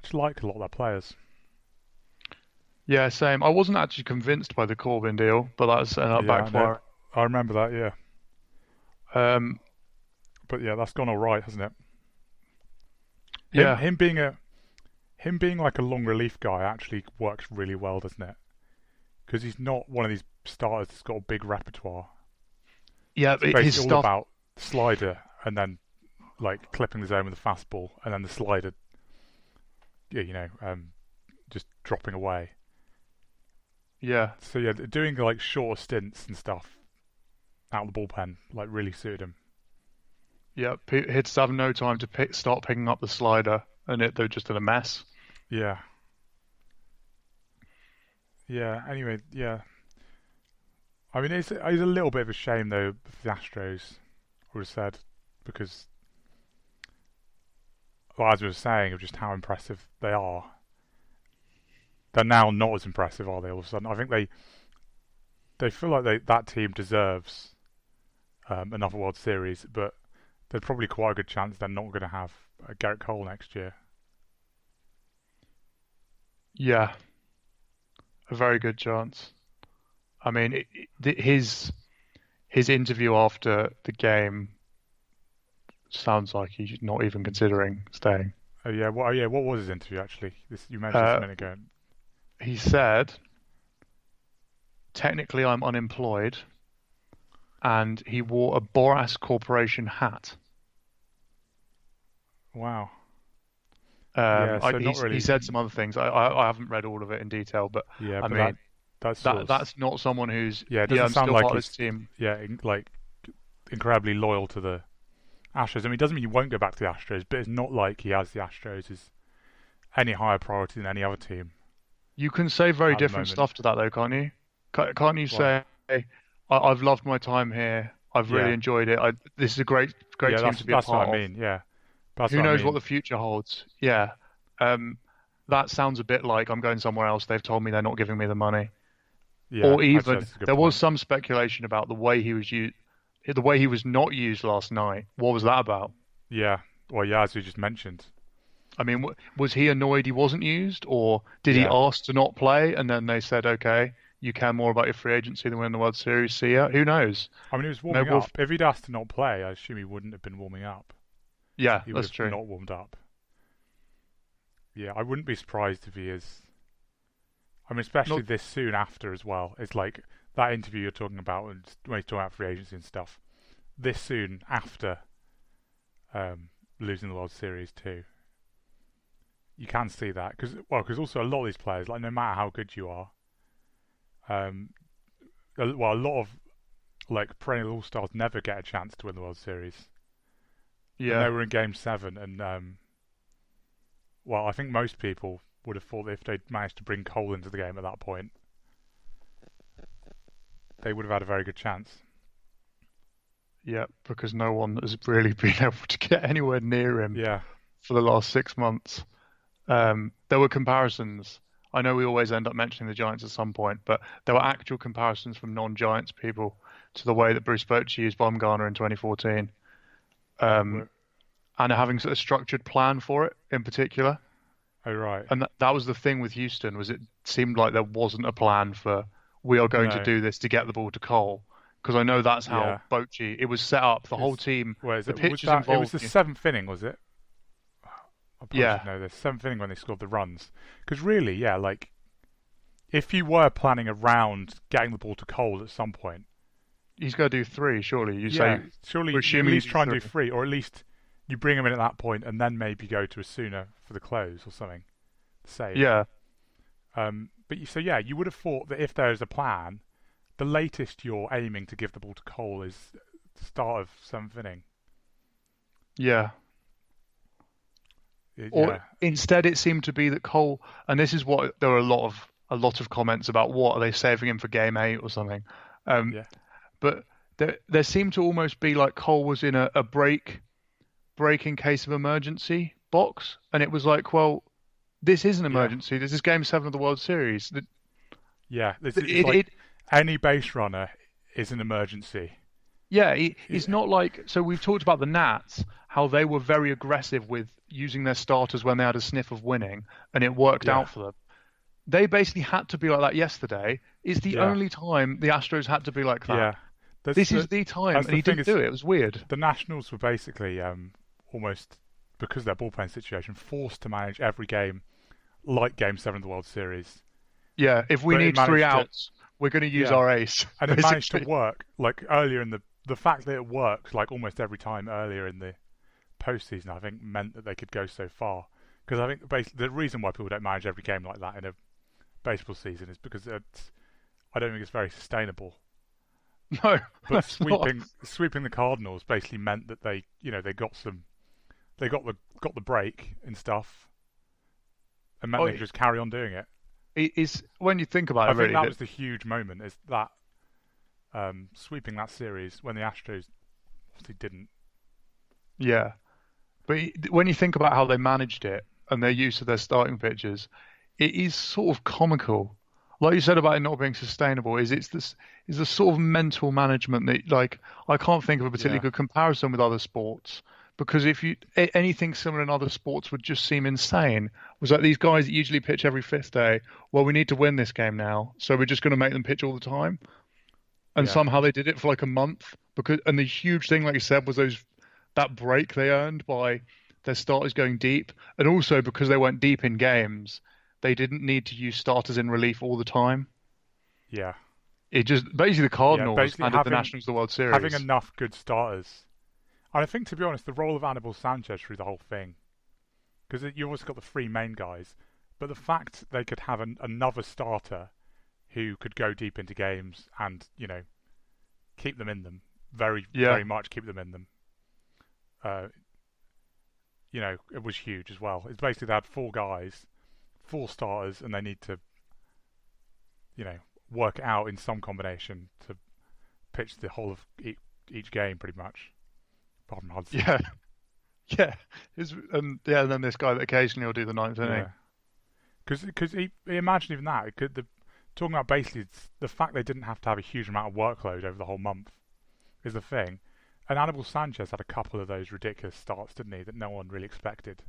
just like a lot of their players. Yeah, same. I wasn't actually convinced by the Corbyn deal, but that's ended up Yeah, I know. backfiring. I remember that. Yeah, Um, but yeah, that's gone all right, hasn't it? Him yeah, him being a him being like a long relief guy actually works really well, doesn't it? Because he's not one of these starters that's got a big repertoire. yeah. It's His basically all stuff. about the slider and then like clipping the zone with a fastball, and then the slider, yeah, just dropping away. Yeah, So yeah, doing like shorter stints and stuff out of the bullpen like really suited him. yeah. He'd have no time to start picking up the slider, and they're just in a mess. Yeah, yeah. Anyway, yeah. I mean, it's a little bit of a shame though for the Astros. I would have said because, well, as we were saying, of just how impressive they are. They're now not as impressive, are they? All of a sudden, I think they feel like that team deserves another World Series, but there's probably quite a good chance they're not going to have Garrett Cole next year. Yeah, a very good chance. I mean, his interview after the game sounds like he's not even considering staying. Oh yeah, what was his interview actually? This you mentioned this a Uh, minute ago. he said, technically I'm unemployed, and he wore a Boras Corporation hat. Wow. Yeah, so not He really. said some other things. I haven't read all of it in detail, but Yeah, I but that mean that's sort of that's not someone who's yeah. It yeah, doesn't I'm sound still like part of this he's team. yeah like incredibly loyal to the Astros. I mean, it doesn't mean he won't go back to the Astros, but it's not like he has the Astros as any higher priority than any other team You can say very at the different moment. stuff to that though, can't you? Can't you Well, say I've loved my time here. I've really yeah, enjoyed it. This is a great yeah. team That's to be a that's what part I of. mean. Yeah, that's Who what I knows what mean. the future holds? Yeah. Um, that sounds a bit like I'm going somewhere else. They've told me they're not giving me the money. Yeah, Or actually, even that's a good there was point. some speculation about the way he was used, the way he was not used last night. What was that about? Yeah, well, yeah, as you just mentioned. I mean, was he annoyed he wasn't used, or did he Yeah, ask to not play and then they said, "Okay, you care more about your free agency than winning the World Series"? See ya. Who knows? I mean, he was Maybe warming up. If he'd asked to not play, I assume he wouldn't have been warming up. yeah, He would that's have true. not warmed up. Yeah, I wouldn't be surprised if he is. I mean, especially Not this soon after as well. It's like that interview you're talking about when he's talking about free agency and stuff. This soon after um, losing the World Series too. You can see that because also a lot of these players, like no matter how good you are, um, a lot of like perennial all stars never get a chance to win the World Series, and they yeah. were in Game 7, and well, I think most people would have thought that if they'd managed to bring Cole into the game at that point, they would have had a very good chance. Yeah, because no one has really been able to get anywhere near him Yeah, for the last 6 months. There were comparisons. I know we always end up mentioning the Giants at some point, but there were actual comparisons from non-Giants people to the way that Bruce Bochy used Bumgarner in 2014, um, we're, and having a structured plan for it in particular. oh right, And that was the thing with Houston, was it seemed like there wasn't a plan for we are going to no, do this to get the ball to Cole. Because I know that's how yeah, Bochy, it was set up, the whole because team, where is the it? Was pitchers that it was involved. the seventh inning? Was it? I probably should Yeah, know this. Seventh inning when they scored the runs. Because really, yeah, like if you were planning around getting the ball to Cole at some point, he's got to do three, surely. You say, yeah, surely we're you at assuming he least do try and do three. three, or at least you bring him in at that point, and then maybe go to a sooner for the close or something. Save. Yeah, So yeah, you would have thought that if there is a plan, the latest you're aiming to give the ball to Cole is the start of seventh inning. yeah. Or Yeah, instead, it seemed to be that Cole, and this is what there were a lot of comments about what are they saving him for game 8 or something. Um, yeah, but there seemed to almost be like Cole was in a break in case of emergency box, and it was like, well, this is an yeah, emergency. This is Game 7 of the World Series. yeah. It's It, like it any base runner is an emergency. Yeah, it's Yeah, not like so we've talked about the Nats, how they were very aggressive with using their starters when they had a sniff of winning, and it worked yeah, out for them. They basically had to be like that yesterday. It's the yeah, only time the Astros had to be like that. yeah. That's This is the the time, that's and the he thing didn't do is it. It was weird. the Nationals were basically almost because of their bullpen situation forced to manage every game like Game 7 of the World Series. Yeah, if we But it need three managed to, outs, we're going to use yeah, our ace, and it managed to basically. work like earlier in the fact that it worked like almost every time earlier in the postseason, I think meant that they could go so far. Because I think the reason why people don't manage every game like that in a baseball season is because I don't think it's very sustainable. No, But that's not. sweeping the Cardinals basically meant that they got the break and stuff, and meant Oh, they could just carry on doing it. it's when you think about I it, think really. that That was the huge moment is that sweeping that series when the Astros obviously didn't. yeah, but when you think about how they managed it and their use of their starting pitchers, it is sort of comical. Like you said about it not being sustainable, it's this is the sort of mental management that like I can't think of a particularly Yeah, good comparison with other sports because if you anything similar in other sports would just seem insane. Was like these guys that usually pitch every fifth day. Well, we need to win this game now, so we're just going to make them pitch all the time. And yeah, somehow they did it for like a month because and the huge thing, like you said, was those that break they earned by their starters going deep, and also because they went deep in games, they didn't need to use starters in relief all the time. yeah, It just basically the yeah. Cardinals Basically, handed the Nationals the World having Series. enough good starters. And I think, to be honest, the role of Anibal Sanchez through the whole thing, because you always got the three main guys, but the fact they could have another starter who could go deep into games and keep them in them, very Yeah, very much keep them in them. Uh, it was huge as well. It's basically they had four guys, four starters, and they need to you know work it out in some combination to pitch the whole of each game pretty much. Apart from Hudson. yeah, yeah. Yeah, and then this guy that occasionally will do the ninth inning. Yeah, because imagine even that. Talking about basically the fact they didn't have to have a huge amount of workload over the whole month is the thing. And Anibal Sanchez had a couple of those ridiculous starts, didn't he, that no one really expected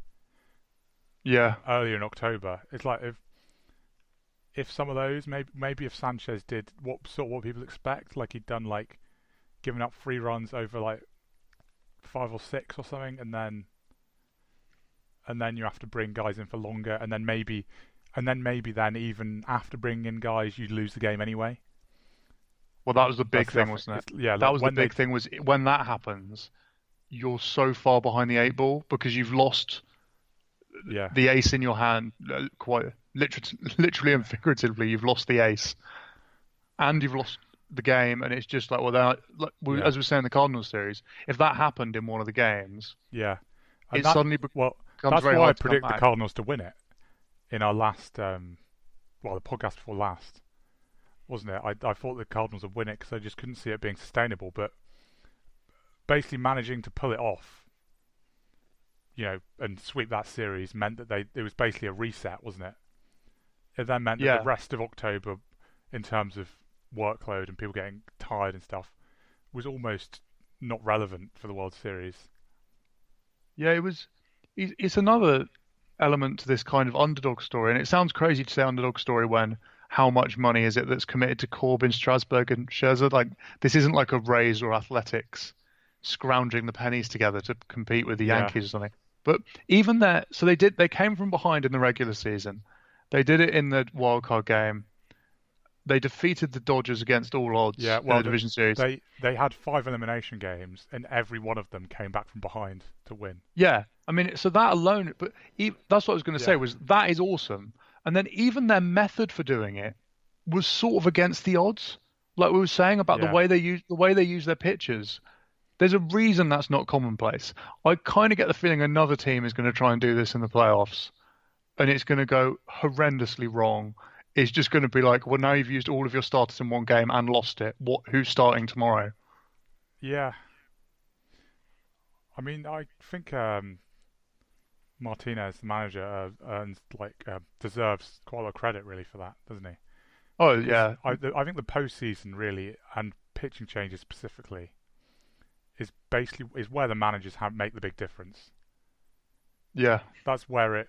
Yeah, earlier in October. It's like if some of those maybe if Sanchez did what people expect, like he'd done like giving up 3 runs over like 5 or 6 or something, and then you have to bring guys in for longer, and then maybe then even after bringing in guys, you lose the game anyway. well, that was the big That's the thing, other thing. wasn't it? Yeah, That like was the big thing. Was when that happens, you're so far behind the eight ball because you've lost yeah, the ace in your hand, quite literally and figuratively, you've lost the ace and you've lost the game, and it's just like, well, yeah, as we were saying in the Cardinals series, if that happened in one of the games, yeah, and it suddenly well, becomes that's very why I hard to come predict the back. Cardinals to win it in our last, the podcast before last, wasn't it? I thought the Cardinals would win it because I just couldn't see it being sustainable, but basically managing to pull it off, and sweep that series meant that it was basically a reset, wasn't it? It then meant that the Yeah, rest of October, in terms of workload and people getting tired and stuff, was almost not relevant for the World Series. yeah, it was. It's another element to this kind of underdog story, and it sounds crazy to say underdog story when how much money is it that's committed to Corbin, Strasburg, and Scherzer? Like this isn't like a Rays or Athletics scrounging the pennies together to compete with the Yeah, Yankees or something. But even there, so they came from behind in the regular season. They did it in the wild card game. They defeated the Dodgers against all yeah. odds in Well, the division series. they had 5 elimination games, and every one of them came back from behind to win. Yeah, I mean, so that alone, but that's what I was going to say Yeah, was that is awesome. And then even their method for doing it was sort of against the odds. Like we were saying about yeah, the way they use their pitches. There's a reason that's not commonplace. I kind of get the feeling another team is going to try and do this in the playoffs, and it's going to go horrendously wrong. It's just going to be like, well, now you've used all of your starters in one game and lost it. Who's starting tomorrow? yeah. I mean, I think Martinez, the manager, earns deserves quite a lot of credit really for that, doesn't he? Oh Because yeah, I think the postseason really and pitching changes specifically. is where the managers make the big difference. Yeah. That's where it.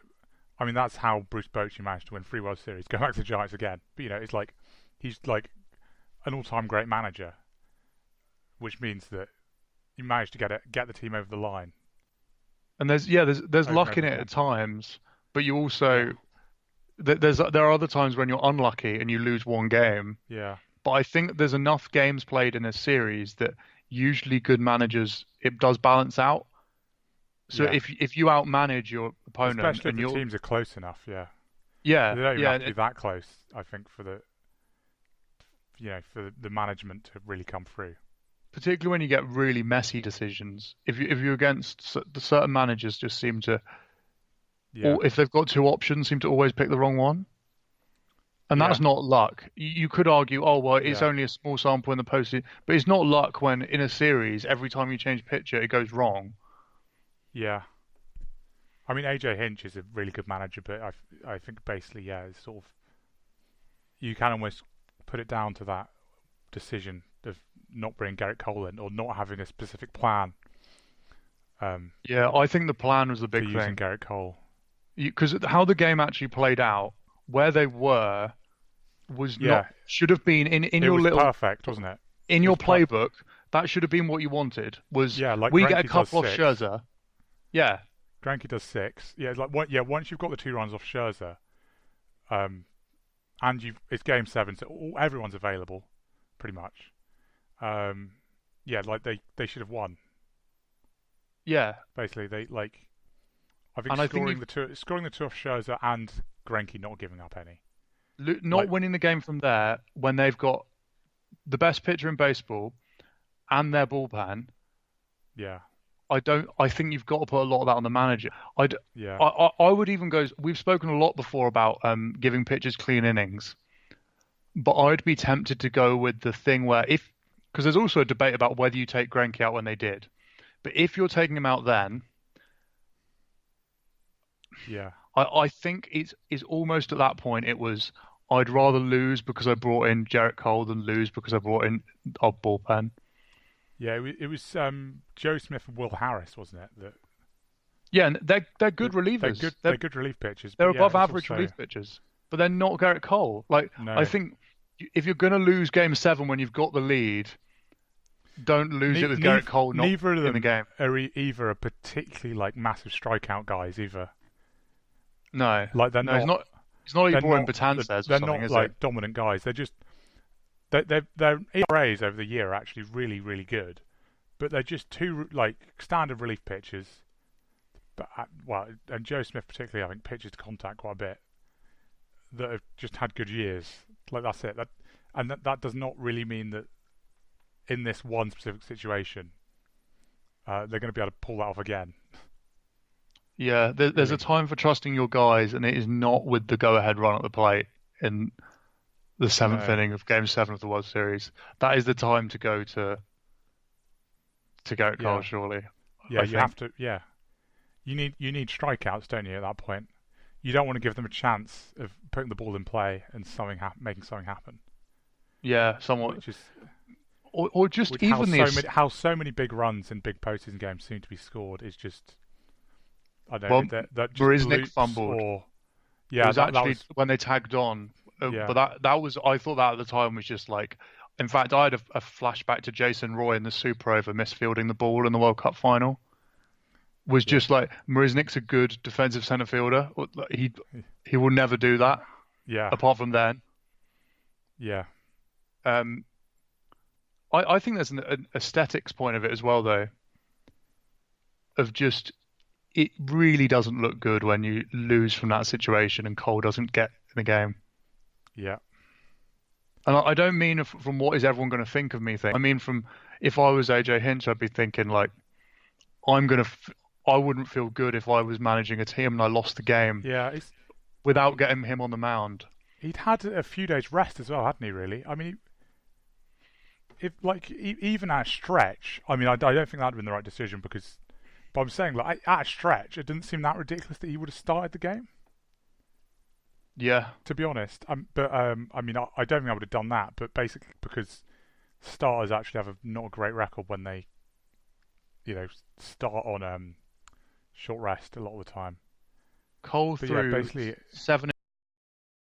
I mean, that's how Bruce Bochy managed to win 3 World Series. Go back to the Giants again, but it's like he's like an all-time great manager, which means that you managed to get the team over the line. And there's luck in it at times, but you also there are other times when you're unlucky and you lose one game. Yeah. But I think there's enough games played in a series that usually good managers, it does balance out. So if you outmanage your opponent, especially and if the teams are close enough, they don't even have to be that close. I think for the management to really come through. Particularly when you get really messy decisions. If you're against certain managers, just seem to, or if they've got two options, seem to always pick the wrong one. And that's not luck. You could argue, oh well, it's only a small sample in the postseason, but it's not luck when in a series, every time you change pitcher, it goes wrong. Yeah. I mean, AJ Hinch is a really good manager, but I think basically, it's sort of, you can almost put it down to that decision of not bringing Garrett Cole in or not having a specific plan. I think the plan was the big thing. Using Garrett Cole. Because how the game actually played out, where they were, was not should have been in your little perfect, wasn't it? In your playbook, that should have been what you wanted. Was like we Greinke get a couple off Scherzer? Yeah, Greinke does 6. Yeah, it's like once you've got the 2 runs off Scherzer, and it's game 7, so everyone's available, pretty much. Like they should have won. Yeah, basically I think scoring the two off Scherzer and Greinke not giving up any. Not winning the game from there when they've got the best pitcher in baseball and their bullpen. Yeah. I think you've got to put a lot of that on the manager. I would even go. We've spoken a lot before about giving pitchers clean innings, but I'd be tempted to go with the thing where because there's also a debate about whether you take Greinke out when they did, but if you're taking him out then, I think it's almost at that point it was I'd rather lose because I brought in Jarrett Cole than lose because I brought in our bullpen. Yeah, it was Joe Smith and Will Harris, wasn't it? And they're good relievers. They're good relief pitchers. They're above average relief pitchers, but they're not Garrett Cole. No. I think if you're going to lose Game 7 when you've got the lead, don't lose it with Garrett Cole not neither of them in the game. Are either a particularly massive strikeout guys either. No, they're not. It's not like you brought in Betances or something. They're not dominant guys. They're just their ERAs over the year are actually really, really good, but they're just two standard relief pitchers. But and Joe Smith particularly, I think, pitches to contact quite a bit. That have just had good years. That's it. That does not really mean that in this one specific situation, they're going to be able to pull that off again. Yeah, there's a time for trusting your guys, and it is not with the go-ahead run at the plate in the 7th inning of Game 7 of the World Series. That is the time to go to Garrett Cole, surely. Yeah, you have to. Yeah, you need strikeouts, don't you? At that point, you don't want to give them a chance of putting the ball in play and making something happen. Yeah, somewhat. Or just how so many big runs in big postseason games seem to be scored is just. I don't know. That Marisnik fumbled. It was actually when they tagged on. But that was, I thought that at the time was just in fact, I had a flashback to Jason Roy in the Super Over misfielding the ball in the World Cup final. Was just Marisnik's a good defensive center fielder. He will never do that. Yeah. Apart from then. Yeah. I think there's an aesthetics point of it as well, though. Of just, it really doesn't look good when you lose from that situation and Cole doesn't get in the game. Yeah. And I don't mean from what is everyone going to think of me thing. I mean from if I was AJ Hinch, I'd be thinking I wouldn't feel good if I was managing a team and I lost the game. Yeah. Without getting him on the mound. He'd had a few days rest as well, hadn't he? Really? I mean, even at a stretch. I mean, I don't think that'd have been the right decision because. But I'm saying, at a stretch, it didn't seem that ridiculous that he would have started the game. Yeah. To be honest. I mean, I don't think I would have done that, but basically because starters actually have not a great record when they start on short rest a lot of the time. Cole But yeah, threw basically, 7